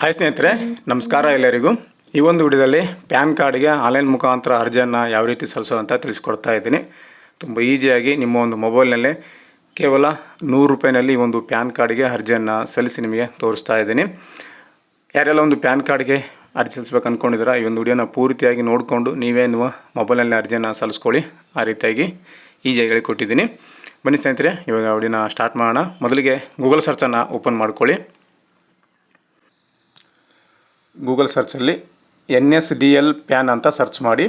Hi ಸ್ನೇಹಿತರೆ, ನಮಸ್ಕಾರ ಎಲ್ಲರಿಗೂ. ಈ ಒಂದು ವಿಡಿಯೋದಲ್ಲಿ ಪ್ಯಾನ್ ಕಾರ್ಡ್ಗೆ ಆನ್ಲೈನ್ ಮುಖಾಂತರ ಅರ್ಜಿಯನ್ನು ಯಾವ ರೀತಿ ಸಲ್ಲಿಸೋದಂತ ತಿಳಿಸ್ಕೊಡ್ತಾ ಇದ್ದೀನಿ. ತುಂಬ ಈಸಿಯಾಗಿ ನಿಮ್ಮ ಒಂದು ಮೊಬೈಲ್ನಲ್ಲೇ ಕೇವಲ 100 ರೂಪಾಯಿನಲ್ಲಿ ಈ ಒಂದು ಪ್ಯಾನ್ ಕಾರ್ಡ್ಗೆ ಅರ್ಜಿಯನ್ನು ಸಲ್ಲಿಸಿ ನಿಮಗೆ ತೋರಿಸ್ತಾ ಇದ್ದೀನಿ. ಯಾರೆಲ್ಲ ಒಂದು ಪ್ಯಾನ್ ಕಾರ್ಡ್ಗೆ ಅರ್ಜಿ ಸಲ್ಲಿಸ್ಬೇಕು ಅಂದ್ಕೊಂಡಿದ್ದೀರಾ, ಈ ಒಂದು ವಿಡಿಯೋನ ಪೂರ್ತಿಯಾಗಿ ನೋಡಿಕೊಂಡು ನೀವೇ ನೀವು ಮೊಬೈಲ್ನಲ್ಲಿ ಅರ್ಜಿಯನ್ನು ಸಲ್ಲಿಸ್ಕೊಳ್ಳಿ. ಆ ರೀತಿಯಾಗಿ ಈಸಿಯಾಗಿ ಹೇಳಿಕೊಟ್ಟಿದ್ದೀನಿ. ಬನ್ನಿ ಸ್ನೇಹಿತರೆ, ಇವಾಗ ವಿಡಿಯೋನ ಸ್ಟಾರ್ಟ್ ಮಾಡೋಣ. ಮೊದಲಿಗೆ ಗೂಗಲ್ ಸರ್ಚನ್ನು ಓಪನ್ ಮಾಡ್ಕೊಳ್ಳಿ. ಗೂಗಲ್ ಸರ್ಚಲ್ಲಿ NSDL ಪ್ಯಾನ್ ಅಂತ ಸರ್ಚ್ ಮಾಡಿ.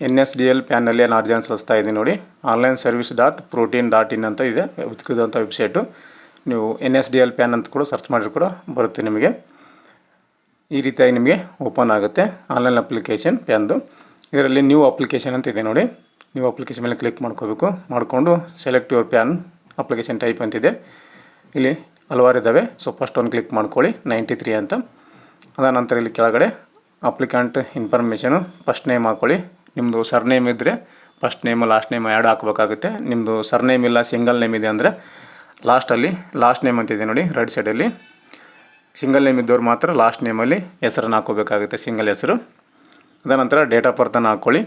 NSDL ಪ್ಯಾನ್ನಲ್ಲಿ ನಾನು ಅರ್ಜಿಯನ್ನು ಸಲ್ಲಿಸ್ತಾ ಇದ್ದೀನಿ ನೋಡಿ. online-service.protein.in ಅಂತ ಇದೆ ಅಧಿಕೃತವಂಥ ವೆಬ್ಸೈಟು. ನೀವು NSDL ಪ್ಯಾನ್ ಅಂತ ಕೂಡ ಸರ್ಚ್ ಮಾಡಿದ್ರು ಕೂಡ ಬರುತ್ತೆ ನಿಮಗೆ. ಈ ರೀತಿಯಾಗಿ ನಿಮಗೆ ಓಪನ್ ಆಗುತ್ತೆ ಆನ್ಲೈನ್ ಅಪ್ಲಿಕೇಶನ್ ಪ್ಯಾನ್ದು. ಇದರಲ್ಲಿ ನ್ಯೂ ಅಪ್ಲಿಕೇಶನ್ ಅಂತ ಇದೆ ನೋಡಿ. ನ್ಯೂ ಅಪ್ಲಿಕೇಶನ್ ಮೇಲೆ ಕ್ಲಿಕ್ ಮಾಡ್ಕೋಬೇಕು. ಮಾಡಿಕೊಂಡು select your PAN application type ಅಂತಿದೆ. ಇಲ್ಲಿ ಹಲವಾರು ಇದ್ದಾವೆ. ಸೊ ಫಸ್ಟ್ ಒಂದು ಕ್ಲಿಕ್ ಮಾಡ್ಕೊಳ್ಳಿ, 93 ಅಂತ. ಅದಾದ ನಂತರ ಇಲ್ಲಿ ಕೆಳಗಡೆ ಅಪ್ಲಿಕೆಂಟ್ ಇನ್ಫಾರ್ಮೇಷನು ಫಸ್ಟ್ ನೇಮ್ ಹಾಕ್ಕೊಳ್ಳಿ. ನಿಮ್ಮದು ಸರ್ನೇಮ್ ಇದ್ದರೆ first name last name add ಹಾಕಬೇಕಾಗುತ್ತೆ. ನಿಮ್ಮದು ಸರ್ನೇಮ್ ಇಲ್ಲ ಸಿಂಗಲ್ ನೇಮ್ ಇದೆ ಅಂದರೆ ಲಾಸ್ಟಲ್ಲಿ ಲಾಸ್ಟ್ ನೇಮ್ ಅಂತಿದೆ ನೋಡಿ ರೈಟ್ ಸೈಡಲ್ಲಿ. ಸಿಂಗಲ್ ನೇಮ್ ಇದ್ದವ್ರು ಮಾತ್ರ ಲಾಸ್ಟ್ ನೇಮಲ್ಲಿ ಹೆಸರನ್ನು ಹಾಕೋಬೇಕಾಗುತ್ತೆ, ಸಿಂಗಲ್ ಹೆಸರು. ಅದಾದ ನಂತರ ಡೇಟ್ ಆಫ್ ಬರ್ತನ್ನು ಹಾಕ್ಕೊಳ್ಳಿ.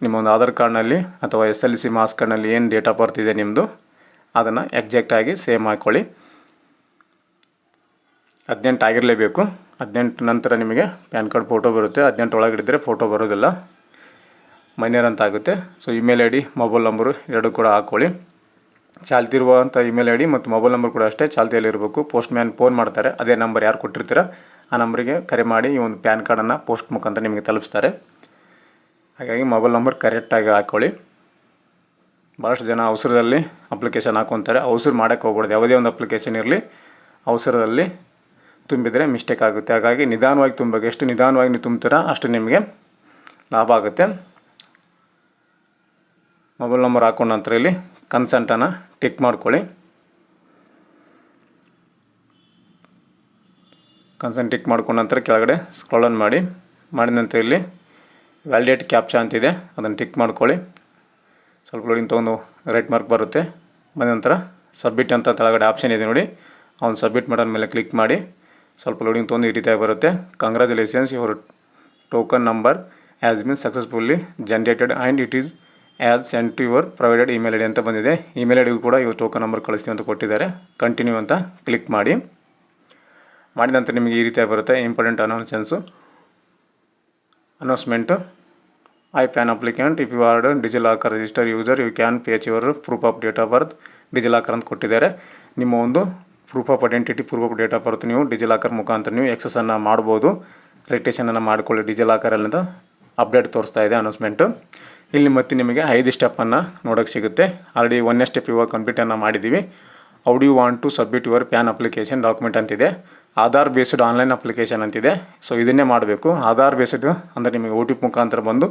ನಿಮ್ಮೊಂದು ಆಧಾರ್ ಕಾರ್ಡ್ನಲ್ಲಿ ಅಥವಾ SLC ಮಾರ್ಕ್ಸ್ ಕಾರ್ಡ್ನಲ್ಲಿ ಏನು ಡೇಟ್ ಆಫ್ ಬರ್ತ್ ಇದೆ ನಿಮ್ಮದು ಅದನ್ನು ಎಕ್ಸಾಕ್ಟಾಗಿ ಸೇಮ್ ಹಾಕ್ಕೊಳ್ಳಿ. 18 ಆಗಿರಲೇಬೇಕು. 18 ನಂತರ ನಿಮಗೆ ಪ್ಯಾನ್ ಕಾರ್ಡ್ ಫೋಟೋ ಬರುತ್ತೆ. 18 ಒಳಗಿಡಿದ್ರೆ ಫೋಟೋ ಬರೋದಿಲ್ಲ, ಮೈನರ್ ಅಂತ ಆಗುತ್ತೆ. So email ID, mobile number ಎರಡು ಕೂಡ ಹಾಕ್ಕೊಳ್ಳಿ. ಚಾಲ್ತಿ ಇರುವಂಥ ಇಮೇಲ್ ID ಮತ್ತು ಮೊಬೈಲ್ ನಂಬರ್ ಕೂಡ ಅಷ್ಟೇ ಚಾಲ್ತಿಯಲ್ಲಿರಬೇಕು. ಪೋಸ್ಟ್ ಮ್ಯಾನ್ ಫೋನ್ ಮಾಡ್ತಾರೆ, ಅದೇ ನಂಬರ್ ಯಾರು ಕೊಟ್ಟಿರ್ತೀರ ಆ ನಂಬರಿಗೆ ಕರೆ ಮಾಡಿ ಈ ಒಂದು ಪ್ಯಾನ್ ಕಾರ್ಡನ್ನು ಪೋಸ್ಟ್ ಮುಖಾಂತರ ನಿಮಗೆ ತಲುಪಿಸ್ತಾರೆ. ಹಾಗಾಗಿ ಮೊಬೈಲ್ ನಂಬರ್ ಕರೆಕ್ಟಾಗಿ ಹಾಕ್ಕೊಳ್ಳಿ. ಭಾಳಷ್ಟು ಜನ ಅವಸರದಲ್ಲಿ ಅಪ್ಲಿಕೇಶನ್ ಹಾಕ್ಕೊತಾರೆ. ಅವಸರ ಮಾಡೋಕ್ಕೆ ಹೋಗ್ಬಾರ್ದು. ಯಾವುದೇ ಒಂದು ಅಪ್ಲಿಕೇಶನ್ ಇರಲಿ ಅವಸರದಲ್ಲಿ ತುಂಬಿದರೆ ಮಿಸ್ಟೇಕ್ ಆಗುತ್ತೆ. ಹಾಗಾಗಿ ನಿಧಾನವಾಗಿ ತುಂಬಬೇಕು. ಎಷ್ಟು ನಿಧಾನವಾಗಿ ನೀವು ತುಂಬ್ತೀರಾ ಅಷ್ಟು ನಿಮಗೆ ಲಾಭ ಆಗುತ್ತೆ. ಮೊಬೈಲ್ ನಂಬರ್ ಹಾಕೊಂಡ ನಂತರ ಇಲ್ಲಿ ಕನ್ಸೆಂಟನ್ನು ಟಿಕ್ ಮಾಡ್ಕೊಳ್ಳಿ. ಕನ್ಸೆಂಟ್ ಟಿಕ್ ಮಾಡ್ಕೊಂಡ ನಂತರ ಕೆಳಗಡೆ ಸ್ಕ್ರೋಲ್ ಮಾಡಿ. ಮಾಡಿದ ನಂತರ ಇಲ್ಲಿ ವ್ಯಾಲಿಡೇಟ್ ಕ್ಯಾಪ್ಚಾ ಅಂತಿದೆ, ಅದನ್ನು ಟಿಕ್ ಮಾಡ್ಕೊಳ್ಳಿ. ಸ್ವಲ್ಪ ಲೋಡಿಂಗ್ ತೊಗೊಂಡು ರೈಟ್ ಮಾರ್ಕ್ ಬರುತ್ತೆ. ಬಂದ ನಂತರ ಸಬ್ಮಿಟ್ ಅಂತ ಕೆಳಗಡೆ ಆಪ್ಷನ್ ಇದೆ ನೋಡಿ, ಅವ್ನು ಸಬ್ಮಿಟ್ ಮಾಡೋದ ಮೇಲೆ ಕ್ಲಿಕ್ ಮಾಡಿ. ಸ್ವಲ್ಪ ಲೋಡಿಂಗ್ ತೊಗೊಂಡು ಈ ರೀತಿಯಾಗಿ ಬರುತ್ತೆ. Congratulations, your token number has been successfully generated and it is as sent to your provided email ID ಅಂತ ಬಂದಿದೆ. ಇಮೇಲ್ IDಗೂ ಕೂಡ ಇವ್ರು ಟೋಕನ್ ನಂಬರ್ ಕಳಿಸ್ತೀವಿ ಅಂತ ಕೊಟ್ಟಿದ್ದಾರೆ. ಕಂಟಿನ್ಯೂ ಅಂತ ಕ್ಲಿಕ್ ಮಾಡಿ. ಮಾಡಿದ ನಂತರ ನಿಮಗೆ ಈ ರೀತಿಯಾಗಿ ಬರುತ್ತೆ important announcement. I PAN applicant, if you are DigiLocker register user you can fetch your proof of date of birth DigiLocker ಅಂತ ಕೊಟ್ಟಿದ್ದಾರೆ. ನಿಮ್ಮ ಒಂದು proof of identity, proof of date of birth ನೀವು ಡಿಜಿಲಾಕರ್ ಮುಖಾಂತರ ನೀವು ಎಕ್ಸೆಸನ್ನು ಮಾಡ್ಬೋದು. ರಿಜಿಸ್ಟ್ರೇಷನನ್ನು ಮಾಡಿಕೊಳ್ಳಿ. ಡಿಜಿಲಾಕರಲ್ಲಿಂದ ಅಪ್ಡೇಟ್ ತೋರಿಸ್ತಾ ಇದೆ ಅನೌನ್ಸ್ಮೆಂಟು. ಇಲ್ಲಿ ಮತ್ತೆ ನಿಮಗೆ 5 ಸ್ಟೆಪ್ಪನ್ನು ನೋಡೋಕ್ಕೆ ಸಿಗುತ್ತೆ. ಆಲ್ರೆಡಿ 1ನೇ ಸ್ಟೆಪ್ ಇವಾಗ ಕಂಪ್ಲೀಟನ್ನು ಮಾಡಿದ್ದೀವಿ. How do you want to submit your PAN application document ಅಂತಿದೆ. ಆಧಾರ್ ಬೇಸ್ಡ್ ಆನ್ಲೈನ್ ಅಪ್ಲಿಕೇಶನ್ ಅಂತಿದೆ. ಸೊ ಇದನ್ನೇ ಮಾಡಬೇಕು. ಆಧಾರ್ ಬೇಸ್ಡ್ ಅಂದರೆ ನಿಮಗೆ OTP ಮುಖಾಂತರ ಬಂದು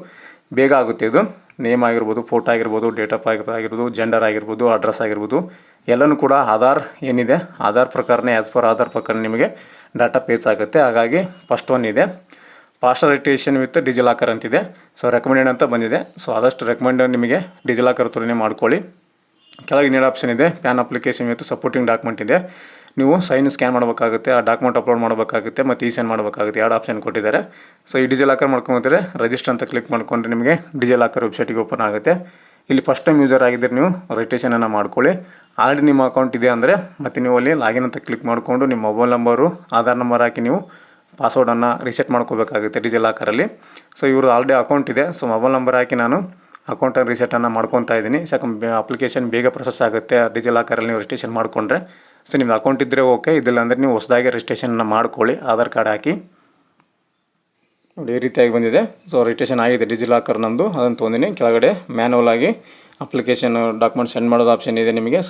ಬೇಗ ಆಗುತ್ತೆ. ಇದು ನೇಮ್ ಆಗಿರ್ಬೋದು, ಫೋಟೋ ಆಗಿರ್ಬೋದು, ಡೇಟ್ ಆಫ್ ಆಗಿರ್ಬೋದು, ಜೆಂಡರ್ ಆಗಿರ್ಬೋದು, ಅಡ್ರೆಸ್ ಆಗಿರ್ಬೋದು, ಎಲ್ಲನೂ ಕೂಡ ಆಧಾರ್ ಏನಿದೆ ಆಧಾರ್ ಪ್ರಕಾರನೇ ಆ್ಯಸ್ ಪರ್ ಆಧಾರ್ ಪ್ರಕಾರ ನಿಮಗೆ ಡಾಟಾ ಪೇಜ್ ಆಗುತ್ತೆ. ಹಾಗಾಗಿ ಫಸ್ಟ್ ಒನ್ ಇದೆ ಫಾಸ್ಟರ್ ರಿಜಿಸ್ಟ್ರೇಷನ್ ವಿತ್ ಡಿಜಿಲಾಕರ್ ಅಂತಿದೆ. ಸೊ ರೆಕಮೆಂಡೆಡ್ ಅಂತ ಬಂದಿದೆ. ಸೊ ಆದಷ್ಟು ರೆಕಮೆಂಡ್ ನಿಮಗೆ ಡಿಜಿಲಾಕರ್ ಥ್ರೂನೇ ಮಾಡ್ಕೊಳ್ಳಿ. ಕೆಳಗೆ ಇನ್ನೇನು ಆಪ್ಷನ್ ಇದೆ, PAN application with supporting document ಇದೆ. ನೀವು ಸೈನ್ ಸ್ಕ್ಯಾನ್ ಮಾಡಬೇಕಾಗುತ್ತೆ, ಆ ಡಾಕ್ಯುಮೆಂಟ್ ಅಪ್ಲೋಡ್ ಮಾಡಬೇಕಾಗುತ್ತೆ ಮತ್ತು ಸೈನ್ ಮಾಡಬೇಕಾಗುತ್ತೆ. 2 ಆಪ್ಷನ್ ಕೊಟ್ಟಿದ್ದಾರೆ. ಸೊ ಈ ಡಿಜಿಲಾಕರ್ ಮಾಡ್ಕೊಂಡ್ರೆ ರಿಜಿಸ್ಟರ್ ಅಂತ ಕ್ಲಿಕ್ ಮಾಡ್ಕೊಂಡ್ರೆ ನಿಮಗೆ ಡಿಜಿಲಾಕರ್ ವೆಬ್ಸೈಟಿಗೆ ಓಪನ್ ಆಗುತ್ತೆ. ಇಲ್ಲಿ ಫಸ್ಟ್ ಟೈಮ್ ಯೂಸರ್ ಆಗಿದ್ದರೆ ನೀವು ರಿಜಿಸ್ಟ್ರೇಷನನ್ನು ಮಾಡ್ಕೊಳ್ಳಿ. ಆಲ್ರೆಡಿ ನಿಮ್ಮ ಅಕೌಂಟ್ ಇದೆ ಅಂದರೆ ಮತ್ತು ನೀವು ಅಲ್ಲಿ ಲಾಗಿನ್ ಅಂತ ಕ್ಲಿಕ್ ಮಾಡಿಕೊಂಡು ನಿಮ್ಮ ಮೊಬೈಲ್ ನಂಬರು, ಆಧಾರ್ ನಂಬರ್ ಹಾಕಿ ನೀವು ಪಾಸ್ವರ್ಡನ್ನು ರಿಸೆಟ್ ಮಾಡ್ಕೋಬೇಕಾಗುತ್ತೆ ಡಿಜಿಲಾಕರಲ್ಲಿ. ಸೊ ಇವರು ಆಲ್ರೆಡಿ ಅಕೌಂಟ್ ಇದೆ. ಸೊ ಮೊಬೈಲ್ ನಂಬರ್ ಹಾಕಿ ನಾನು ಅಕೌಂಟನ್ನು ರಿಸೆಟನ್ನು ಮಾಡ್ಕೊತಾ ಇದ್ದೀನಿ. ಯಾಕಂದ್ರೆ ಅಪ್ಲಿಕೇಶನ್ ಬೇಗ ಪ್ರೊಸೆಸ್ ಆಗುತ್ತೆ ಡಿಜಿಲಾಕರಲ್ಲಿ ನೀವು ರಿಜಿಸ್ಟ್ರೇಷನ್ ಮಾಡಿಕೊಂಡ್ರೆ. ಸೊ ನಿಮ್ದು ಅಕೌಂಟ್ ಇದ್ದರೆ ಓಕೆ, ಇದಿಲ್ಲ ಅಂದರೆ ನೀವು ಹೊಸದಾಗಿ ರಿಜಿಸ್ಟ್ರೇಷನ್ನ ಮಾಡ್ಕೊಳ್ಳಿ ಆಧಾರ್ ಕಾರ್ಡ್ ಹಾಕಿ. ನೋಡಿ ಈ ರೀತಿಯಾಗಿ ಬಂದಿದೆ. ಸೊ ರಿಜಿಸ್ಟ್ರೇಷನ್ ಆಗಿದೆ ಡಿಜಿಲಾಕರ್ ನಮ್ಮದು, ಅದನ್ನು ತೊಗೊಂಡಿನಿ. ಕೆಳಗಡೆ ಮ್ಯಾನುವಲ್ ಆಗಿ ಅಪ್ಲಿಕೇಶನ್ ಡಾಕ್ಯುಮೆಂಟ್ ಸೆಂಡ್ ಮಾಡೋದು ಆಪ್ಷನ್ ಇದೆ. ನಿಮಗೆ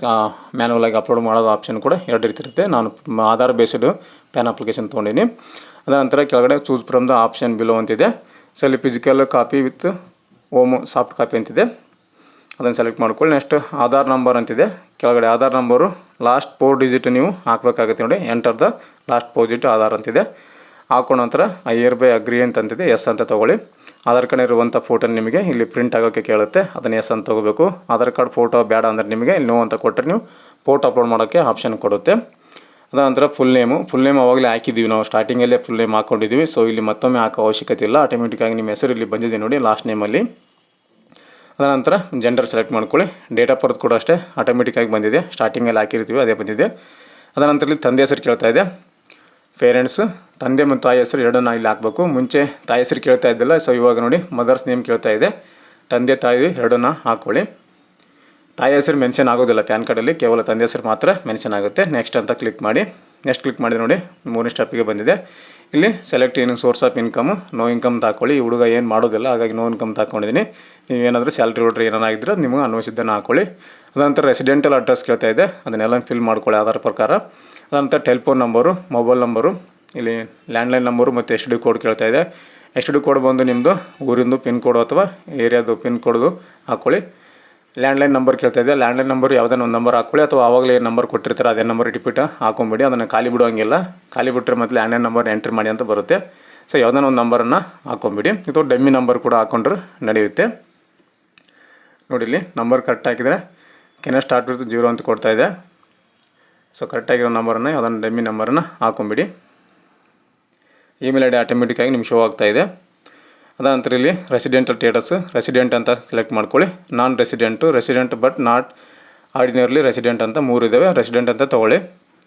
ಮ್ಯಾನುವಲ್ ಆಗಿ ಅಪ್ಲೋಡ್ ಮಾಡೋದು ಆಪ್ಷನ್ ಕೂಡ 2 ರೀತಿ ಇರುತ್ತೆ. ನಾನು ಆಧಾರ್ ಬೇಸ್ಡ್ ಪ್ಯಾನ್ ಅಪ್ಲಿಕೇಶನ್ ತೊಗೊಂಡಿನಿ. ಅದರ ನಂತರ ಕೆಳಗಡೆ choose from the option below ಅಂತಿದೆ. ಸೊ ಇಲ್ಲಿ physical copy with home soft copy ಅಂತಿದೆ, ಅದನ್ನು ಸೆಲೆಕ್ಟ್ ಮಾಡ್ಕೊಳ್ಳಿ. ನೆಕ್ಸ್ಟ್ ಆಧಾರ್ ನಂಬರ್ ಅಂತಿದೆ. ಕೆಳಗಡೆ ಆಧಾರ್ ನಂಬರು ಲಾಸ್ಟ್ 4 ಡಿಜಿಟ್ ನೀವು ಹಾಕಬೇಕಾಗುತ್ತೆ ನೋಡಿ. Enter the last 4 digit Aadhaar ಅಂತಿದೆ. ಹಾಕೊಂಡ ನಂತರ ಐ ಇಯರ್ ಬೈ ಅಗ್ರಿ ಅಂತಿದೆ, ಎಸ್ ಅಂತ ತೊಗೊಳ್ಳಿ. ಆಧಾರ್ ಕಾರ್ಡ್ ಇರುವಂಥ ಫೋಟೋ ನಿಮಗೆ ಇಲ್ಲಿ ಪ್ರಿಂಟ್ ಆಗೋಕ್ಕೆ ಕೇಳುತ್ತೆ, ಅದನ್ನು ಎಸ್ ಅಂತ ತೊಗೋಬೇಕು. ಆಧಾರ್ ಕಾರ್ಡ್ ಫೋಟೋ ಬೇಡ ಅಂದರೆ ನಿಮಗೆ ಇಲ್ಲಿ ನೋ ಅಂತ ಕೊಟ್ಟರೆ ನೀವು ಫೋಟೋ ಅಪ್ಲೋಡ್ ಮಾಡೋಕ್ಕೆ ಆಪ್ಷನ್ ಕೊಡುತ್ತೆ. ಅದಾನಂತರ ಫುಲ್ ನೇಮ್ ಆವಾಗಲೇ ಹಾಕಿದ್ದೀವಿ, ನಾವು ಸ್ಟಾರ್ಟಿಂಗಲ್ಲೇ ಫುಲ್ ನೇಮ್ ಹಾಕ್ಕೊಂಡಿದ್ದೀವಿ. ಸೊ ಇಲ್ಲಿ ಮತ್ತೊಮ್ಮೆ ಹಾಕೋ ಅವಶ್ಯಕತೆ ಇಲ್ಲ, ಆಟೋಮೆಟಿಕ್ಕಾಗಿ ನಿಮ್ಮ ಹೆಸರು ಇಲ್ಲಿ ಬಂದಿದೆ ನೋಡಿ ಲಾಸ್ಟ್ ನೇಮಲ್ಲಿ. ಅದಾನಂತರ ಜೆಂಡರ್ ಸೆಲೆಕ್ಟ್ ಮಾಡ್ಕೊಳ್ಳಿ. ಡೇಟ್ ಆಫ್ ಬರ್ತ್ ಕೂಡ ಅಷ್ಟೇ ಆಟೋಮೆಟಿಕ್ಕಾಗಿ ಬಂದಿದೆ, ಸ್ಟಾರ್ಟಿಂಗಲ್ಲಿ ಹಾಕಿರ್ತೀವಿ ಅದೇ ಬಂದಿದೆ. ಅದಾನಂತರ ಇಲ್ಲಿ ತಂದೆ ಹೆಸರು ಕೇಳ್ತಾ ಇದೆ. ಪೇರೆಂಟ್ಸ್ ತಂದೆ ಮತ್ತು ತಾಯಿ ಹೆಸರು ಎರಡನ್ನ ಇಲ್ಲಿ ಹಾಕಬೇಕು. ಮುಂಚೆ ತಾಯಿ ಹೆಸರು ಕೇಳ್ತಾ ಇದ್ದಿಲ್ಲ, ಸೊ ಇವಾಗ ನೋಡಿ ಮದರ್ಸ್ ನೇಮ್ ಕೇಳ್ತಾ ಇದೆ. ತಂದೆ ತಾಯಿ ಎರಡನ್ನ ಹಾಕ್ಕೊಳ್ಳಿ. ತಾಯಿ ಹೆಸರು ಮೆನ್ಷನ್ ಆಗೋದಿಲ್ಲ ಪ್ಯಾನ್ ಕಾರ್ಡಲ್ಲಿ, ಕೇವಲ ತಂದೆ ಹೆಸರು ಮಾತ್ರ ಮೆನ್ಷನ್ ಆಗುತ್ತೆ. ನೆಕ್ಸ್ಟ್ ಅಂತ ಕ್ಲಿಕ್ ಮಾಡಿ. ನೆಕ್ಸ್ಟ್ ಕ್ಲಿಕ್ ಮಾಡಿದ್ರೆ ನೋಡಿ 3ನೇ ಸ್ಟೆಪ್ಪಿಗೆ ಬಂದಿದೆ. ಇಲ್ಲಿ ಸೆಲೆಕ್ಟ್ ಏನು source of income, no income ಹಾಕ್ಕೊಳ್ಳಿ. ಈ ಹುಡುಗ ಏನು ಮಾಡೋದಿಲ್ಲ, ಹಾಗಾಗಿ ನೋ ಇನ್ಕಮ್ ಹಾಕ್ಕೊಂಡಿದ್ದೀನಿ. ನೀವೇನಾದರೂ ಸ್ಯಾಲ್ರಿ ಹೋಲ್ಡ್ರ್ ಏನಾಗಿದ್ದರೆ ನಿಮಗೆ ಅನ್ವಯಿಸಿದ್ದನ್ನು ಹಾಕ್ಕೊಳ್ಳಿ. ಅದಂತರ ರೆಸಿಡೆಂಟಲ್ ಅಡ್ರೆಸ್ ಕೇಳ್ತಾ ಇದೆ, ಅದನ್ನೆಲ್ಲ ಫಿಲ್ ಮಾಡ್ಕೊಳ್ಳಿ ಆಧಾರ್ ಪ್ರಕಾರ. ಅದಂತರ ಟೆಲಿಫೋನ್ ನಂಬರು, ಮೊಬೈಲ್ ನಂಬರು, ಇಲ್ಲಿ ಲ್ಯಾಂಡ್ಲೈನ್ ನಂಬರು ಮತ್ತು SD ಕೋಡ್ ಕೇಳ್ತಾ ಇದೆ. SD ಕೋಡ್ ಬಂದು ನಿಮ್ಮದು ಊರಿಂದು ಪಿನ್ ಕೋಡು ಅಥವಾ ಏರಿಯಾದು ಪಿನ್ ಕೋಡ್ದು ಹಾಕ್ಕೊಳ್ಳಿ. ಲ್ಯಾಂಡ್ಲೈನ್ ನಂಬರ್ ಕೇಳ್ತಾ ಇದೆ. ಲ್ಯಾಂಡ್ಲೈನ್ ನಂಬರ್ ಯಾವುದನ್ನ ಒಂದು ನಂಬರ್ ಹಾಕ್ಕೊಳ್ಳಿ, ಅಥವಾ ಆವಾಗಲೇ ಏನು ನಂಬರ್ ಕೊಟ್ಟಿರ್ತಾರೆ ಅದೇ ನಂಬರ್ ರಿಪೀಟ್ ಹಾಕೊಂಬಿಡಿ. ಅದನ್ನು ಖಾಲಿ ಬಿಡೋಂಗಿಲ್ಲ, ಖಾಲಿ ಬಿಟ್ಟರೆ ಮತ್ತು ಲ್ಯಾಂಡ್ಲೈನ್ ನಂಬರ್ ಎಂಟ್ರಿ ಮಾಡಿ ಅಂತ ಬರುತ್ತೆ. ಸೊ ಯಾವುದನ್ನ ಒಂದು ನಂಬರನ್ನು ಹಾಕೊಂಬಿಡಿ, ಅಥವಾ ಡಮ್ಮಿ ನಂಬರ್ ಕೂಡ ಹಾಕೊಂಡ್ರೆ ನಡೆಯುತ್ತೆ. ನೋಡಿ ಇಲ್ಲಿ ನಂಬರ್ ಕರೆಕ್ಟ್ ಹಾಕಿದರೆ ಕೆನ ಸ್ಟಾರ್ಟ್ ವಿತ್ 0 ಅಂತ ಕೊಡ್ತಾ ಇದೆ. ಸೊ ಕರೆಕ್ಟಾಗಿರೋ ನಂಬರನ್ನು ಯಾವುದನ್ನು ಡಮ್ಮಿ ನಂಬರನ್ನು ಹಾಕೊಂಬಿಡಿ. ಇಮೇಲ್ ID ಆಟೋಮೆಟಿಕ್ಕಾಗಿ ನಿಮ್ಗೆ ಶೋ ಆಗ್ತಾ ಇದೆ. ಅದಾನಂತರ ಇಲ್ಲಿ ರೆಸಿಡೆಂಟಲ್ ಸ್ಟೇಟಸ್, ರೆಸಿಡೆಂಟ್ ಅಂತ ಸೆಲೆಕ್ಟ್ ಮಾಡ್ಕೊಳ್ಳಿ. Non resident but not ordinarily resident ಅಂತ 3 ಇದ್ದಾವೆ. ರೆಸಿಡೆಂಟ್ ಅಂತ ತೊಗೊಳ್ಳಿ.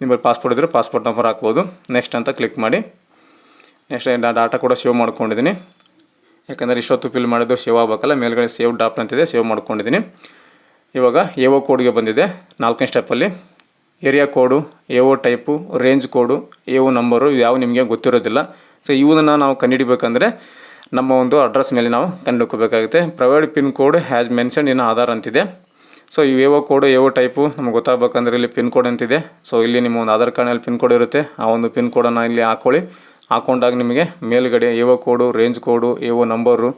ನಿಮ್ಮಲ್ಲಿ ಪಾಸ್ಪೋರ್ಟ್ ಇದ್ದರೆ ಪಾಸ್ಪೋರ್ಟ್ ನಂಬರ್ ಹಾಕ್ಬೋದು. ನೆಕ್ಸ್ಟ್ ಅಂತ ಕ್ಲಿಕ್ ಮಾಡಿ. ನೆಕ್ಸ್ಟ್ ಡಾಟಾ ಕೂಡ ಸೇವ್ ಮಾಡ್ಕೊಂಡಿದ್ದೀನಿ, ಯಾಕಂದರೆ ಇಷ್ಟೊತ್ತು ಫಿಲ್ ಮಾಡಿದ್ದು ಸೇವ್ ಆಗಬೇಕಲ್ಲ. ಮೇಲ್ಗಡೆ ಸೇವ್ ಡಾಟ್ ಅಂತಿದೆ, ಸೇವ್ ಮಾಡ್ಕೊಂಡಿದ್ದೀನಿ. ಇವಾಗ AO ಕೋಡ್ಗೆ ಬಂದಿದೆ 4ನೇ ಸ್ಟೆಪ್ಪಲ್ಲಿ. ಏರಿಯಾ ಕೋಡು, AO ಟೈಪು, ರೇಂಜ್ ಕೋಡು, AO ನಂಬರು ಯಾವ ನಿಮಗೆ ಗೊತ್ತಿರೋದಿಲ್ಲ. ಸೊ ಇವನ್ನ ನಾವು ಕಂಡುಹಿಡಿಬೇಕಂದ್ರೆ ನಮ್ಮ ಒಂದು ಅಡ್ರೆಸ್ ಮೇಲೆ ನಾವು ಕಂಡುಹಿಡ್ಕೋಬೇಕಾಗುತ್ತೆ. Provide pin code has mention in Aadhaar ಅಂತಿದೆ. ಸೊ ಈ AO ಕೋಡು, AO ಟೈಪು ನಮ್ಗೆ ಗೊತ್ತಾಗಬೇಕಂದ್ರೆ ಇಲ್ಲಿ ಪಿನ್ ಕೋಡ್ ಅಂತಿದೆ. ಸೊ ಇಲ್ಲಿ ನಿಮ್ಮ ಒಂದು ಆಧಾರ್ ಕಾರ್ಡ್ನಲ್ಲಿ ಪಿನ್ ಕೋಡ್ ಇರುತ್ತೆ, ಆ ಒಂದು ಪಿನ್ ಕೋಡನ್ನು ಇಲ್ಲಿ ಹಾಕ್ಕೊಳ್ಳಿ. ಹಾಕೊಂಡಾಗ ನಿಮಗೆ ಮೇಲ್ಗಡೆ AO ಕೋಡು, ರೇಂಜ್ ಕೋಡು, AO ನಂಬರು,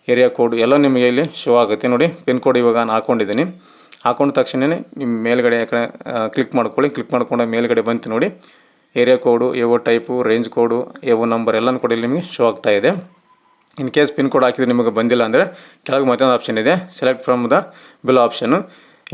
ಏರಿಯಾ ಕೋಡು ಎಲ್ಲ ನಿಮಗೆ ಇಲ್ಲಿ ಶೋ ಆಗುತ್ತೆ. ನೋಡಿ ಪಿನ್ ಕೋಡ್ ಇವಾಗ ನಾನು ಹಾಕ್ಕೊಂಡಿದ್ದೀನಿ. ಹಾಕೊಂಡ ತಕ್ಷಣವೇ ನಿಮ್ಮ ಮೇಲ್ಗಡೆ ಕ್ಲಿಕ್ ಮಾಡ್ಕೊಳ್ಳಿ. ಕ್ಲಿಕ್ ಮಾಡ್ಕೊಂಡಾಗ ಮೇಲ್ಗಡೆ ಬಂತು ನೋಡಿ ಏರಿಯಾ ಕೋಡು, AO ಟೈಪು, ರೇಂಜ್ ಕೋಡು, AO ನಂಬರ್ ಎಲ್ಲನೂ ಕೂಡ ಇಲ್ಲಿ ನಿಮಗೆ ಶೋ ಆಗ್ತಾ ಇದೆ. ಇನ್ ಕೇಸ್ ಪಿನ್ ಕೋಡ್ ಹಾಕಿದ್ರೆ ನಿಮಗೆ ಬಂದಿಲ್ಲ ಅಂದರೆ ಕೆಳಗೆ ಮತ್ತೊಂದು ಆಪ್ಷನ್ ಇದೆ, select from the bill option.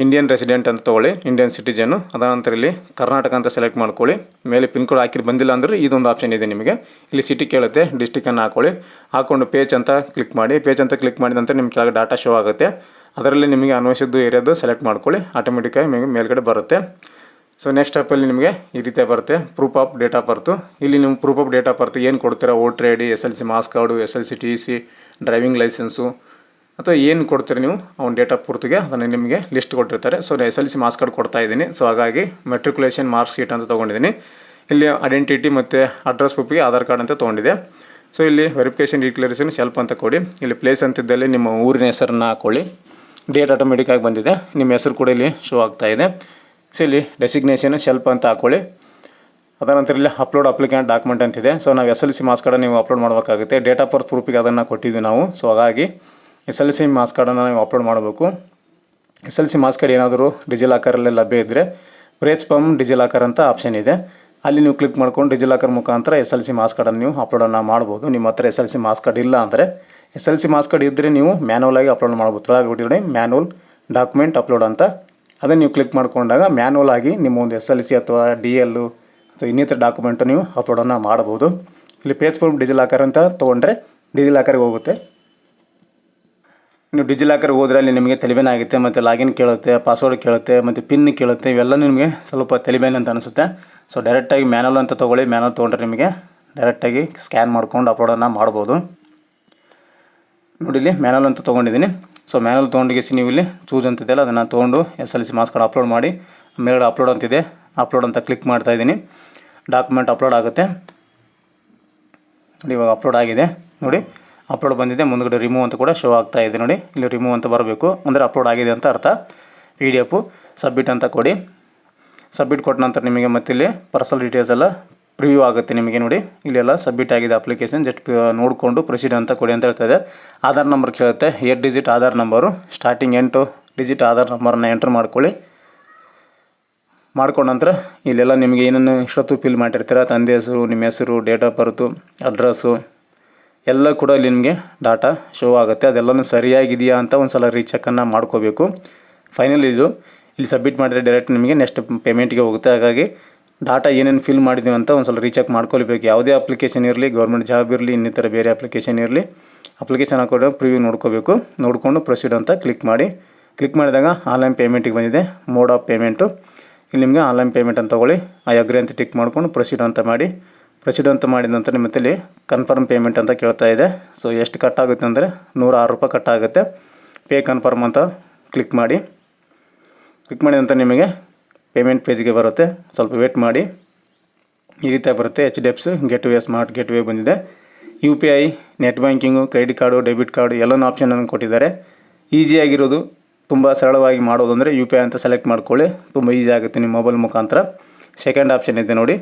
Indian resident ಅಂತ ತೊಗೊಳ್ಳಿ, ಇಂಡಿಯನ್ ಸಿಟಿಜನ್ನು. ಅದಾನಂತರ ಇಲ್ಲಿ ಕರ್ನಾಟಕ ಅಂತ ಸೆಲೆಕ್ಟ್ ಮಾಡ್ಕೊಳ್ಳಿ. ಮೇಲೆ ಪಿನ್ ಕೋಡ್ ಹಾಕಿದ್ರೆ ಬಂದಿಲ್ಲ ಅಂದರೆ ಇದೊಂದು ಆಪ್ಷನ್ ಇದೆ ನಿಮಗೆ. ಇಲ್ಲಿ ಸಿಟಿ ಕೇಳುತ್ತೆ, ಡಿಸ್ಟಿಕನ್ನು ಹಾಕ್ಕೊಳ್ಳಿ. ಹಾಕ್ಕೊಂಡು ಪೇಜ್ ಅಂತ ಕ್ಲಿಕ್ ಮಾಡಿ. ಪೇಜ್ ಅಂತ ಕ್ಲಿಕ್ ಮಾಡಿದ ನಂತರ ನಿಮ್ಮ ಕೆಳಗೆ ಡಾಟಾ ಶೋ ಆಗುತ್ತೆ. ಅದರಲ್ಲಿ ನಿಮಗೆ ಅನ್ವಯಿಸಿದ್ದು ಏರಿಯಾದು ಸೆಲೆಕ್ಟ್ ಮಾಡ್ಕೊಳ್ಳಿ, ಆಟೋಮೆಟಿಕ್ಕಾಗಿ ನಿಮಗೆ ಮೇಲ್ಗಡೆ ಬರುತ್ತೆ. ಸೊ ನೆಕ್ಸ್ಟ್ ಸ್ಟೆಪ್ಪಲ್ಲಿ ನಿಮಗೆ ಈ ರೀತಿ ಬರುತ್ತೆ, proof of date of birth. ಇಲ್ಲಿ ನೀವು ಪ್ರೂಫ್ ಆಫ್ ಡೇಟ್ ಆಫ್ ಬರ್ತ್ ಏನು ಕೊಡ್ತೀರಾ, voter ID, SLC marks card, SLC TC, driving licence ಅಥವಾ ಏನು ಕೊಡ್ತೀರಿ ನೀವು ಅವ್ನ ಡೇಟ್ ಆಫ್ ಬರ್ತ್ಗೆ ಅದನ್ನು ನಿಮಗೆ ಲಿಸ್ಟ್ ಕೊಟ್ಟಿರ್ತಾರೆ. ಸೊ SLC ಮಾರ್ಕ್ಸ್ ಕಾರ್ಡ್ ಕೊಡ್ತಾ ಇದ್ದೀನಿ. ಸೊ ಹಾಗಾಗಿ ಮೆಟ್ರಿಕ್ಯುಲೇಷನ್ ಮಾರ್ಕ್ಸ್ ಶೀಟ್ ಅಂತ ತೊಗೊಂಡಿದ್ದೀನಿ. ಇಲ್ಲಿ ಐಡೆಂಟಿಟಿ ಮತ್ತು ಅಡ್ರೆಸ್ ಪ್ರೂಫಿಗೆ ಆಧಾರ್ ಕಾರ್ಡ್ ಅಂತ ತೊಗೊಂಡಿದೆ. ಸೊ ಇಲ್ಲಿ ವೆರಿಫಿಕೇಷನ್ ಡಿಕ್ಲರೇಷನ್ ಸೆಲ್ಫ್ ಅಂತ ಕೊಡಿ. ಇಲ್ಲಿ ಪ್ಲೇಸ್ ಅಂತಿದ್ದಲ್ಲಿ ನಿಮ್ಮ ಊರಿನ ಹೆಸರನ್ನು ಹಾಕ್ಕೊಳ್ಳಿ. ಡೇಟ್ ಆಟೋಮೆಟಿಕ್ಕಾಗಿ ಬಂದಿದೆ, ನಿಮ್ಮ ಹೆಸರು ಕೂಡ ಇಲ್ಲಿ ಶೋ ಆಗ್ತಾ ಇದೆ. ಸೊ ಇಲ್ಲಿ ಡೆಸಿಗ್ನೇಷನ್ ಸೆಲ್ಫ್ ಅಂತ ಹಾಕ್ಕೊಳ್ಳಿ. ಅದನಂತರ ಇಲ್ಲಿ ಅಪ್ಲೋಡ್ ಅಪ್ಲಿಕೆಂಟ್ ಡಾಕ್ಯುಮೆಂಟ್ ಅಂತಿದೆ. ಸೊ ನಾವು SLC ಮಾರ್ಕ್ಸ್ ಕಾರ್ಡನ್ನು ನೀವು ಅಪ್ಲೋಡ್ ಮಾಡಬೇಕಾಗುತ್ತೆ. ಡೇಟ್ ಆಫ್ ಬರ್ತ್ ಪ್ರೂಫಿಗೆ ಅದನ್ನು ಕೊಟ್ಟಿದ್ವಿ ನಾವು. ಸೊ ಹಾಗಾಗಿ SLC ಮಾರ್ಕ್ಸ್ ಕಾರ್ಡನ್ನು ನೀವು ಅಪ್ಲೋಡ್ ಮಾಡಬೇಕು. SLC ಮಾರ್ಕ್ಸ್ ಕಾರ್ಡ್ ಏನಾದರೂ ಡಿಜಿಲಾಕರಲ್ಲಿ ಲಭ್ಯ ಇದ್ದರೆ ಪ್ರೇಸ್ ಫ್ರಮ್ ಡಿಜಿಲಾಕರ್ ಅಂತ ಆಪ್ಷನ್ ಇದೆ, ಅಲ್ಲಿ ನೀವು ಕ್ಲಿಕ್ ಮಾಡ್ಕೊಂಡು ಡಿಜಿಲಾಕರ್ ಮುಖಾಂತರ SLC ಮಾರ್ಕ್ಸ್ ಕಾರ್ಡನ್ನು ನೀವು ಅಪ್ಲೋಡನ್ನು ಮಾಡ್ಬೋದು. ನಿಮ್ಮ ಹತ್ರ SLC ಮಾರ್ಕ್ಸ್ ಕಾರ್ಡ್ ಇಲ್ಲ ಅಂದರೆ SLC ಮಾರ್ಕ್ಸ್ ಕಾರ್ಡ್ ಇದ್ದರೆ ನೀವು ಮ್ಯಾನುವಲಾಗಿ ಅಪ್ಲೋಡ್ ಮಾಡ್ಬೋದು. ತೊಳಗೆ ಮ್ಯಾನುವಲ್ ಡಾಕ್ಯುಮೆಂಟ್ ಅಪ್ಲೋಡ್ ಅಂತ, ಅದನ್ನು ನೀವು ಕ್ಲಿಕ್ ಮಾಡ್ಕೊಂಡಾಗ ಮ್ಯಾನುವಲ್ ಆಗಿ ನಿಮ್ಮ ಒಂದು SLC ಅಥವಾ DL ಅಥವಾ ಇನ್ನಿತರ ಡಾಕ್ಯುಮೆಂಟು ನೀವು ಅಪ್ಲೋಡನ್ನು ಮಾಡ್ಬೋದು. ಇಲ್ಲಿ ಪೇಜ್ ಫ್ರಮ್ ಡಿಜಿಲಾಕರ್ ಅಂತ ತೊಗೊಂಡ್ರೆ ಡಿಜಿಲಾಕರ್ಗೆ ಹೋಗುತ್ತೆ. ನೀವು ಡಿಜಿಲಾಕರ್ಗೆ ಹೋದರೆ ಅಲ್ಲಿ ನಿಮಗೆ ತಲೆಬೇನೆ ಆಗುತ್ತೆ, ಮತ್ತು ಲಾಗಿನ್ ಕೇಳುತ್ತೆ, ಪಾಸ್ವರ್ಡ್ ಕೇಳುತ್ತೆ, ಮತ್ತು ಪಿನ್ ಕೇಳುತ್ತೆ. ಇವೆಲ್ಲ ನಿಮಗೆ ಸ್ವಲ್ಪ ತಲೆಬೇನೆ ಅಂತ ಅನಿಸುತ್ತೆ. ಸೊ ಡೈರೆಕ್ಟಾಗಿ ಮ್ಯಾನುವಲ್ ಅಂತ ತೊಗೊಳ್ಳಿ. ಮ್ಯಾನುವಲ್ ತೊಗೊಂಡ್ರೆ ನಿಮಗೆ ಡೈರೆಕ್ಟಾಗಿ ಸ್ಕ್ಯಾನ್ ಮಾಡ್ಕೊಂಡು ಅಪ್ಲೋಡನ್ನು ಮಾಡ್ಬೋದು. ನೋಡಿ ಇಲ್ಲಿ ಮ್ಯಾನುವಲ್ ಅಂತ ತೊಗೊಂಡಿದ್ದೀನಿ. ಸೊ ಮ್ಯಾನುವಲ್ ತೊಗೊಂಡಿಗೆಸಿ ನೀವು ಇಲ್ಲಿ ಚೂಸ್ ಅಂತಿದೆಯಲ್ಲ ಅದನ್ನು ತೊಗೊಂಡು SLC ಮಾರ್ಕ್ಸ್ ಕಾರ್ಡ್ ಅಪ್ಲೋಡ್ ಮಾಡಿ. ಮೇಲ್ಗಡೆ ಅಪ್ಲೋಡ್ ಅಂತಿದೆ, ಅಪ್ಲೋಡ್ ಅಂತ ಕ್ಲಿಕ್ ಮಾಡ್ತಾಯಿದ್ದೀನಿ. ಡಾಕ್ಯುಮೆಂಟ್ ಅಪ್ಲೋಡ್ ಆಗುತ್ತೆ ನೋಡಿ. ಇವಾಗ ಅಪ್ಲೋಡ್ ಆಗಿದೆ ನೋಡಿ, ಅಪ್ಲೋಡ್ ಬಂದಿದೆ. ಮುಂದ್ಗಡೆ ರಿಮೂವ್ ಅಂತ ಕೂಡ ಶೋ ಆಗ್ತಾ ಇದೆ ನೋಡಿ. ಇಲ್ಲಿ ರಿಮೂವ್ ಅಂತ ಬರಬೇಕು ಅಂದರೆ ಅಪ್ಲೋಡ್ ಆಗಿದೆ ಅಂತ ಅರ್ಥ. PDF ಸಬ್ಮಿಟ್ ಅಂತ ಕೊಡಿ. ಸಬ್ಮಿಟ್ ಕೊಟ್ಟ ನಂತರ ನಿಮಗೆ ಮತ್ತೆ ಇಲ್ಲಿ ಪರ್ಸನಲ್ ಡೀಟೇಲ್ಸ್ ಎಲ್ಲ ಪ್ರಿವ್ಯೂ ಆಗುತ್ತೆ ನಿಮಗೆ ನೋಡಿ. ಇಲ್ಲೆಲ್ಲ ಸಬ್ಮಿಟ್ ಆಗಿದೆ ಅಪ್ಲಿಕೇಶನ್, ಜಸ್ಟ್ ನೋಡಿಕೊಂಡು ಪ್ರೊಸೀಡ್ ಅಂತ ಕೊಡಿ ಅಂತ ಹೇಳ್ತಾಯಿದೆ. ಆಧಾರ್ ನಂಬರ್ ಕೇಳುತ್ತೆ, 8 digit Aadhaar number, starting 8 digit Aadhaar ನಂಬರನ್ನು ಎಂಟ್ರ್ ಮಾಡ್ಕೊಳ್ಳಿ. ಮಾಡ್ಕೊಂಡ ನಂತರ ಇಲ್ಲೆಲ್ಲ ನಿಮಗೆ ಏನನ್ನು ಇಷ್ಟೊತ್ತು ಫಿಲ್ ಮಾಡಿರ್ತೀರ, ತಂದೆ ಹೆಸರು, ನಿಮ್ಮ ಹೆಸರು, ಡೇಟ್ ಆಫ್ ಬರ್ತು, ಅಡ್ರೆಸ್ಸು ಎಲ್ಲ ಕೂಡ ಇಲ್ಲಿ ನಿಮಗೆ ಡಾಟಾ ಶೋ ಆಗುತ್ತೆ. ಅದೆಲ್ಲನೂ ಸರಿಯಾಗಿದೆಯಾ ಅಂತ ಒಂದು ಸಲ ರೀಚೆಕ್ಕನ್ನು ಮಾಡ್ಕೋಬೇಕು. ಫೈನಲ್ ಇದು ಇಲ್ಲಿ ಸಬ್ಮಿಟ್ ಮಾಡಿದರೆ ಡೈರೆಕ್ಟ್ ನಿಮಗೆ ನೆಕ್ಸ್ಟ್ ಪೇಮೆಂಟ್ಗೆ ಹೋಗುತ್ತೆ. ಹಾಗಾಗಿ ಡಾಟಾ ಏನೇನು ಫಿಲ್ ಮಾಡಿದ್ದೀವಿ ಅಂತ ಒಂದು ಸಲ ರೀಚೆಕ್ ಮಾಡ್ಕೊಳ್ಬೇಕು. ಯಾವುದೇ ಅಪ್ಲಿಕೇಶನ್ ಇರಲಿ, ಗೌರ್ಮೆಂಟ್ ಜಾಬ್ ಇರಲಿ, ಇನ್ನಿತರ ಬೇರೆ ಅಪ್ಲಿಕೇಶನ್ ಇರಲಿ, ಅಪ್ಲಿಕೇಶನ್ ಹಾಕೋದು ಪ್ರಿವ್ಯೂ ನೋಡ್ಕೋಬೇಕು. ನೋಡಿಕೊಂಡು ಪ್ರೊಸೀಡ್ ಅಂತ ಕ್ಲಿಕ್ ಮಾಡಿ. ಕ್ಲಿಕ್ ಮಾಡಿದಾಗ ಆನ್ಲೈನ್ ಪೇಮೆಂಟಿಗೆ ಬಂದಿದೆ. ಮೋಡ್ ಆಫ್ ಪೇಮೆಂಟು ಇಲ್ಲಿ ನಿಮಗೆ ಆನ್ಲೈನ್ ಪೇಮೆಂಟ್ ಅಂತ ತಗೊಳ್ಳಿ. ಐ ಅಗ್ರಿ ಅಂತ ಟಿಕ್ ಮಾಡ್ಕೊಂಡು ಪ್ರೊಸೀಡ್ ಅಂತ ಮಾಡಿ. ಪ್ರೊಸೀಡ್ ಅಂತ ಮಾಡಿದ ನಂತರ ನಿಮ್ಮ ಇಲ್ಲಿ ಕನ್ಫರ್ಮ್ ಪೇಮೆಂಟ್ ಅಂತ ಕೇಳ್ತಾ ಇದೆ. ಸೊ ಎಷ್ಟು ಕಟ್ ಆಗುತ್ತೆ ಅಂದರೆ ₹106 ಕಟ್ ಆಗುತ್ತೆ. ಪೇ ಕನ್ಫರ್ಮ್ ಅಂತ ಕ್ಲಿಕ್ ಮಾಡಿ. ಕ್ಲಿಕ್ ಮಾಡಿದ ನಂತರ ನಿಮಗೆ ಪೇಮೆಂಟ್ ಪೇಜ್ಗೆ ಬರುತ್ತೆ. ಸ್ವಲ್ಪ ವೇಟ್ ಮಾಡಿ. ಈ ರೀತಿ ಬರುತ್ತೆ. HDFC ಗೇಟ್ವೇ, ಸ್ಮಾರ್ಟ್ ಗೇಟ್ವೇ ಬಂದಿದೆ. UPI, net banking, credit card, debit card ಎಲ್ಲನೂ ಆಪ್ಷನನ್ನು ಕೊಟ್ಟಿದ್ದಾರೆ. ಈಸಿಯಾಗಿರೋದು, ತುಂಬ ಸರಳವಾಗಿ ಮಾಡೋದು ಅಂದರೆ UPI ಅಂತ ಸೆಲೆಕ್ಟ್ ಮಾಡ್ಕೊಳ್ಳಿ. ತುಂಬ ಈಸಿ ಆಗುತ್ತೆ ನಿಮ್ಮ ಮೊಬೈಲ್ ಮುಖಾಂತರ. ಸೆಕೆಂಡ್ ಆಪ್ಷನ್ ಇದೆ ನೋಡಿ,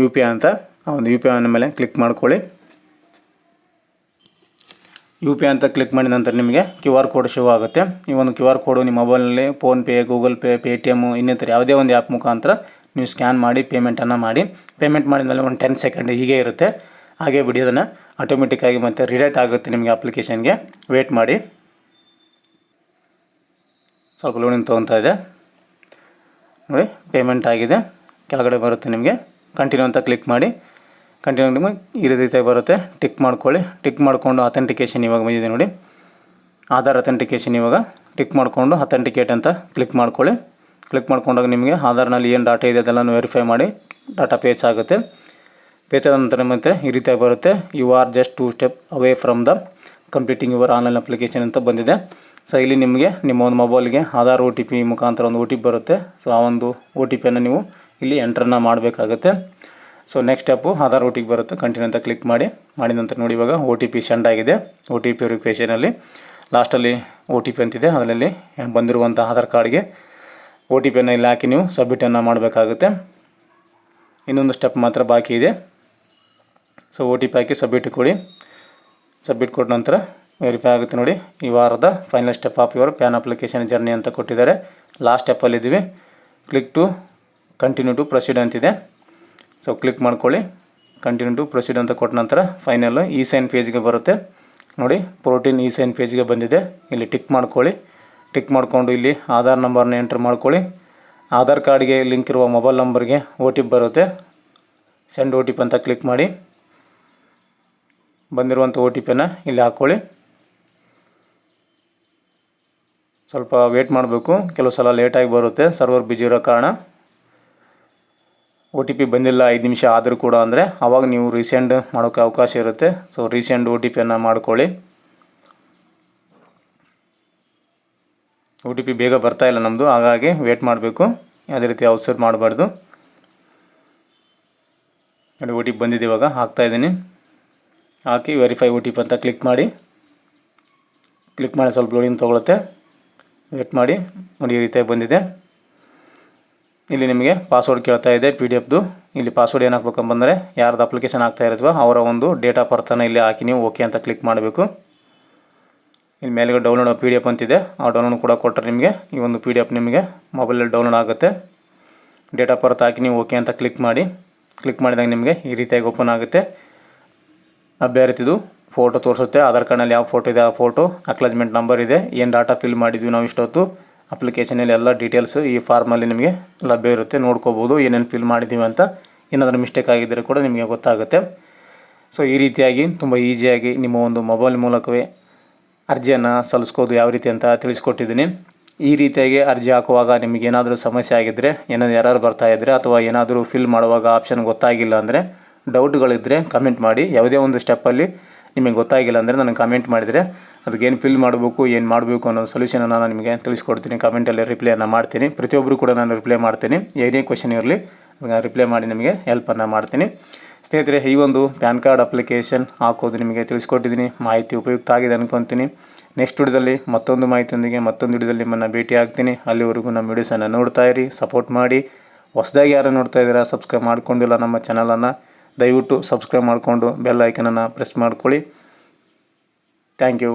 UPI ಅಂತ. ಆ ಒಂದು UPI ಮೇಲೆ ಕ್ಲಿಕ್ ಮಾಡ್ಕೊಳ್ಳಿ. UPI ಅಂತ ಕ್ಲಿಕ್ ಮಾಡಿದ ನಂತರ ನಿಮಗೆ QR ಕೋಡ್ ಶೋ ಆಗುತ್ತೆ. ಈ ಒಂದು QR ಕೋಡು ನಿಮ್ಮ ಮೊಬೈಲ್ನಲ್ಲಿ ಫೋನ್ಪೇ, ಗೂಗಲ್ ಪೇ, ಪೇಟಿಎಮ್ ಇನ್ನಿತರ ಯಾವುದೇ ಒಂದು ಆ್ಯಪ್ ಮುಖಾಂತರ ನೀವು ಸ್ಕ್ಯಾನ್ ಮಾಡಿ ಪೇಮೆಂಟನ್ನು ಮಾಡಿ. ಪೇಮೆಂಟ್ ಮಾಡಿದ ಮೇಲೆ ಒಂದು 10 ಸೆಕೆಂಡ್ ಹೀಗೆ ಇರುತ್ತೆ. ಹಾಗೆ ಬಿಡಿ, ಅದನ್ನು ಆಟೋಮೆಟಿಕ್ಕಾಗಿ ಮತ್ತೆ ರಿಡೈರೆಕ್ಟ್ ಆಗುತ್ತೆ ನಿಮಗೆ ಅಪ್ಲಿಕೇಶನ್ಗೆ. ವೇಟ್ ಮಾಡಿ. ಸ್ವಲ್ಪ ಲೋಡಿಂಗ್ ತೊಗೊತಾ ಇದೆ ನೋಡಿ. ಪೇಮೆಂಟ್ ಆಗಿದೆ. ಕೆಳಗಡೆ ಬರುತ್ತೆ ನಿಮಗೆ ಕಂಟಿನ್ಯೂ ಅಂತ ಕ್ಲಿಕ್ ಮಾಡಿ. ಕಂಟಿನ್ಯೂ ನಿಮಗೆ ಈ ರೀತಿ ಬರುತ್ತೆ. ಟಿಕ್ ಮಾಡ್ಕೊಳ್ಳಿ. ಟಿಕ್ ಮಾಡಿಕೊಂಡು ಅಥೆಂಟಿಕೇಷನ್ ಇವಾಗ ಬಂದಿದೆ ನೋಡಿ, ಆಧಾರ್ ಅಥೆಂಟಿಕೇಷನ್. ಇವಾಗ ಟಿಕ್ ಮಾಡಿಕೊಂಡು ಅಥೆಂಟಿಕೇಟ್ ಅಂತ ಕ್ಲಿಕ್ ಮಾಡ್ಕೊಳ್ಳಿ. ಕ್ಲಿಕ್ ಮಾಡ್ಕೊಂಡಾಗ ನಿಮಗೆ ಆಧಾರ್ನಲ್ಲಿ ಏನು ಡಾಟಾ ಇದೆ ಅದೆಲ್ಲನೂ ವೆರಿಫೈ ಮಾಡಿ ಡಾಟಾ ಪೇಚ್ ಆಗುತ್ತೆ. ಪೇಚ್ ಆದ ನಂತರ ಮತ್ತೆ ಈ ರೀತಿಯಾಗಿ ಬರುತ್ತೆ. You are just 2 step away from the completing your online application ಅಂತ ಬಂದಿದೆ. ಸೊ ಇಲ್ಲಿ ನಿಮಗೆ ನಿಮ್ಮ ಒಂದು ಮೊಬೈಲ್ಗೆ ಆಧಾರ್ OTP ಮುಖಾಂತರ ಒಂದು OTP ಬರುತ್ತೆ. ಸೊ ಆ ಒಂದು OTPಯನ್ನು ನೀವು ಇಲ್ಲಿ ಎಂಟ್ರನ್ನು ಮಾಡಬೇಕಾಗುತ್ತೆ. So next step Aadhaar OTP ಬರುತ್ತೆ. ಕಂಟಿನ್ಯೂ ಅಂತ ಕ್ಲಿಕ್ ಮಾಡಿ. ಮಾಡಿದ ನಂತರ ನೋಡಿ ಇವಾಗ OTP ಸೆಂಡ್ ಆಗಿದೆ. OTP ವೆರಿಫಿಕೇಷನಲ್ಲಿ ಲಾಸ್ಟಲ್ಲಿ OTP ಅಂತಿದೆ. ಅದರಲ್ಲಿ ಬಂದಿರುವಂಥ ಆಧಾರ್ ಕಾರ್ಡ್ಗೆ OTPಯನ್ನು ಇಲ್ಲಿ ಹಾಕಿ ನೀವು ಸಬ್ಮಿಟನ್ನು ಮಾಡಬೇಕಾಗುತ್ತೆ. ಇನ್ನೊಂದು ಸ್ಟೆಪ್ ಮಾತ್ರ ಬಾಕಿ ಇದೆ. ಸೊ OTP ಹಾಕಿ ಸಬ್ಮಿಟ್ ಕೊಡಿ. ಸಬ್ಮಿಟ್ ಕೊಟ್ಟ ನಂತರ ವೆರಿಫೈ ಆಗುತ್ತೆ ನೋಡಿ. ಈ ವಾರದ final step of your PAN application journey ಅಂತ ಕೊಟ್ಟಿದ್ದಾರೆ. ಲಾಸ್ಟ್ ಸ್ಟೆಪ್ಪಲ್ಲಿದ್ದೀವಿ. Click to continue to proceed ಅಂತಿದೆ. ಸೊ ಕ್ಲಿಕ್ ಮಾಡ್ಕೊಳ್ಳಿ. ಕಂಟಿನ್ಯೂ ಟು ಪ್ರೊಸೀಡ್ ಅಂತ ಕೊಟ್ಟ ನಂತರ ಫೈನಲ್ ಇ-ಸೈನ್ ಪೇಜ್ಗೆ ಬರುತ್ತೆ ನೋಡಿ. ಪ್ರೋಟೀನ್ ಇ-ಸೈನ್ ಪೇಜ್ಗೆ ಬಂದಿದೆ. ಇಲ್ಲಿ ಟಿಕ್ ಮಾಡ್ಕೊಳ್ಳಿ. ಟಿಕ್ ಮಾಡಿಕೊಂಡು ಇಲ್ಲಿ ಆಧಾರ್ ನಂಬರ್ನ ಎಂಟ್ರ್ ಮಾಡ್ಕೊಳ್ಳಿ. ಆಧಾರ್ ಕಾರ್ಡ್ಗೆ ಲಿಂಕ್ ಇರುವ ಮೊಬೈಲ್ ನಂಬರ್ಗೆ OTP ಬರುತ್ತೆ. ಸೆಂಡ್ OTP ಅಂತ ಕ್ಲಿಕ್ ಮಾಡಿ. ಬಂದಿರುವಂಥ OTPಯನ್ನು ಇಲ್ಲಿ ಹಾಕ್ಕೊಳ್ಳಿ. ಸ್ವಲ್ಪ ವೇಟ್ ಮಾಡಬೇಕು. ಕೆಲವು ಸಲ ಲೇಟಾಗಿ ಬರುತ್ತೆ, ಸರ್ವರ್ ಬಿಜಿ ಇರೋ ಕಾರಣ. OTP ಬಂದಿಲ್ಲ 5 ನಿಮಿಷ ಆದರೂ ಕೂಡ ಅಂದರೆ ಆವಾಗ ನೀವು ರೀಸೆಂಡ್ ಮಾಡೋಕ್ಕೆ ಅವಕಾಶ ಇರುತ್ತೆ. ಸೊ ರೀಸೆಂಡ್ OTPಯನ್ನು ಮಾಡ್ಕೊಳ್ಳಿ. OTP ಬೇಗ ಬರ್ತಾಯಿಲ್ಲ ನಮ್ಮದು, ಹಾಗಾಗಿ ವೇಟ್ ಮಾಡಬೇಕು. ಯಾವುದೇ ರೀತಿ ಅವಸರ ಮಾಡಬಾರ್ದು. ನೋಡಿ OTP ಬಂದಿದೆ. ಇವಾಗ ಹಾಕ್ತಾಯಿದ್ದೀನಿ. ಹಾಕಿ ವೆರಿಫೈ OTP ಅಂತ ಕ್ಲಿಕ್ ಮಾಡಿ. ಕ್ಲಿಕ್ ಮಾಡಿ ಸ್ವಲ್ಪ ಲೋಡಿಂಗ್ ತೊಗೊಳುತ್ತೆ. ವೇಟ್ ಮಾಡಿ. ನೋಡಿ ಈ ರೀತಿಯಾಗಿ ಬಂದಿದೆ. ಇಲ್ಲಿ ನಿಮಗೆ ಪಾಸ್ವರ್ಡ್ ಕೇಳ್ತಾ ಇದೆ PDF. ಇಲ್ಲಿ ಪಾಸ್ವರ್ಡ್ ಏನು ಹಾಕ್ಬೇಕಂಬಂದರೆ ಯಾರ್ದು ಅಪ್ಲಿಕೇಶನ್ ಆಗ್ತಾ ಇರುತ್ತೋ ಅವರ ಒಂದು ಡೇಟ್ ಆಫ್ ಬರ್ತನ್ನು ಇಲ್ಲಿ ಹಾಕಿ ನೀವು ಓಕೆ ಅಂತ ಕ್ಲಿಕ್ ಮಾಡಬೇಕು. ಇಲ್ಲಿ ಮೇಲೆಗೆ ಡೌನ್ಲೋಡ್ PDF ಅಂತಿದೆ. ಆ ಡೌನ್ಲೋಡ್ ಕೂಡ ಕೊಟ್ಟರೆ ನಿಮಗೆ ಈ ಒಂದು PDF ನಿಮಗೆ ಮೊಬೈಲಲ್ಲಿ ಡೌನ್ಲೋಡ್ ಆಗುತ್ತೆ. ಡೇಟ್ ಆಫ್ ಬರ್ತ್ ಹಾಕಿ ನೀವು ಓಕೆ ಅಂತ ಕ್ಲಿಕ್ ಮಾಡಿ. ಕ್ಲಿಕ್ ಮಾಡಿದಾಗ ನಿಮಗೆ ಈ ರೀತಿಯಾಗಿ ಓಪನ್ ಆಗುತ್ತೆ. ಅಭ್ಯರ್ಥಿದು ಫೋಟೋ ತೋರಿಸುತ್ತೆ. ಆಧಾರ್ ಕಾರ್ಡ್ನಲ್ಲಿ ಯಾವ ಫೋಟೋ ಇದೆ ಆ ಫೋಟೋ, ಅಕ್ನಾಲೆಜ್ಮೆಂಟ್ ನಂಬರ್ ಇದೆ, ಏನು ಡಾಟಾ ಫಿಲ್ ಮಾಡಿದ್ವಿ ನಾವು ಇಷ್ಟೊತ್ತು ಅಪ್ಲಿಕೇಶನಲ್ಲಿ ಎಲ್ಲ ಡೀಟೇಲ್ಸು ಈ ಫಾರ್ಮಲ್ಲಿ ನಿಮಗೆ ಲಭ್ಯ ಇರುತ್ತೆ. ನೋಡ್ಕೋಬೋದು ಏನೇನು ಫಿಲ್ ಮಾಡಿದ್ದೀವಿ ಅಂತ. ಏನಾದರೂ ಮಿಸ್ಟೇಕ್ ಆಗಿದ್ದರೆ ಕೂಡ ನಿಮಗೆ ಗೊತ್ತಾಗುತ್ತೆ. ಸೊ ಈ ರೀತಿಯಾಗಿ ತುಂಬ ಈಸಿಯಾಗಿ ನಿಮ್ಮ ಒಂದು ಮೊಬೈಲ್ ಮೂಲಕವೇ ಅರ್ಜಿಯನ್ನು ಸಲ್ಲಿಸ್ಕೋದು ಯಾವ ರೀತಿ ಅಂತ ತಿಳಿಸ್ಕೊಟ್ಟಿದ್ದೀನಿ. ಈ ರೀತಿಯಾಗಿ ಅರ್ಜಿ ಹಾಕುವಾಗ ನಿಮಗೇನಾದರೂ ಸಮಸ್ಯೆ ಆಗಿದ್ದರೆ, ಏನಾದರೂ ಎರರ್ ಬರ್ತಾಯಿದ್ರೆ ಅಥವಾ ಏನಾದರೂ ಫಿಲ್ ಮಾಡುವಾಗ ಆಪ್ಷನ್ ಗೊತ್ತಾಗಿಲ್ಲ ಅಂದರೆ, ಡೌಟ್ಗಳಿದ್ದರೆ ಕಮೆಂಟ್ ಮಾಡಿ. ಯಾವುದೇ ಒಂದು ಸ್ಟೆಪ್ಪಲ್ಲಿ ನಿಮಗೆ ಗೊತ್ತಾಗಿಲ್ಲ ಅಂದರೆ ನನಗೆ ಕಮೆಂಟ್ ಮಾಡಿದರೆ ಅದಕ್ಕೇನು ಫಿಲ್ ಮಾಡಬೇಕು, ಏನು ಮಾಡಬೇಕು ಅನ್ನೋ ಸೊಲ್ಯೂಷನನ್ನು ನಾನು ನಿಮಗೆ ತಿಳಿಸ್ಕೊಡ್ತೀನಿ. ಕಮೆಂಟಲ್ಲಿ ರಿಪ್ಲೈಯನ್ನು ಮಾಡ್ತೀನಿ. ಪ್ರತಿಯೊಬ್ಬರು ಕೂಡ ನಾನು ರಿಪ್ಲೈ ಮಾಡ್ತೀನಿ. ಏನೇ ಕ್ವೆಶನ್ ಇರಲಿ ಅದನ್ನು ರಿಪ್ಲೈ ಮಾಡಿ ನಿಮಗೆ ಹೆಲ್ಪನ್ನು ಮಾಡ್ತೀನಿ. ಸ್ನೇಹಿತರೆ, ಈ ಒಂದು ಪ್ಯಾನ್ ಕಾರ್ಡ್ ಅಪ್ಲಿಕೇಶನ್ ಹಾಕೋದು ನಿಮಗೆ ತಿಳಿಸ್ಕೊಟ್ಟಿದ್ದೀನಿ. ಮಾಹಿತಿ ಉಪಯುಕ್ತ ಆಗಿದೆ ಅಂದ್ಕೊತೀನಿ. ನೆಕ್ಸ್ಟ್ ವಿಡಿಯೋದಲ್ಲಿ ಮತ್ತೊಂದು ಮಾಹಿತಿಯೊಂದಿಗೆ ಮತ್ತೊಂದು ವಿಡಿಯೋದಲ್ಲಿ ನಿಮ್ಮನ್ನು ಭೇಟಿ ಆಗ್ತೀನಿ. ಅಲ್ಲಿವರೆಗೂ ನಮ್ಮ ವಿಡಿಯೋಸನ್ನು ನೋಡ್ತಾ ಇರಿ, ಸಪೋರ್ಟ್ ಮಾಡಿ. ಹೊಸದಾಗಿ ಯಾರು ನೋಡ್ತಾ ಇದ್ದೀರಾ, ಸಬ್ಸ್ಕ್ರೈಬ್ ಮಾಡ್ಕೊಂಡಿಲ್ಲ ನಮ್ಮ ಚಾನಲನ್ನು, ದಯವಿಟ್ಟು ಸಬ್ಸ್ಕ್ರೈಬ್ ಮಾಡಿಕೊಂಡು ಬೆಲ್ ಐಕನನ್ನು ಪ್ರೆಸ್ ಮಾಡ್ಕೊಳ್ಳಿ. Thank you.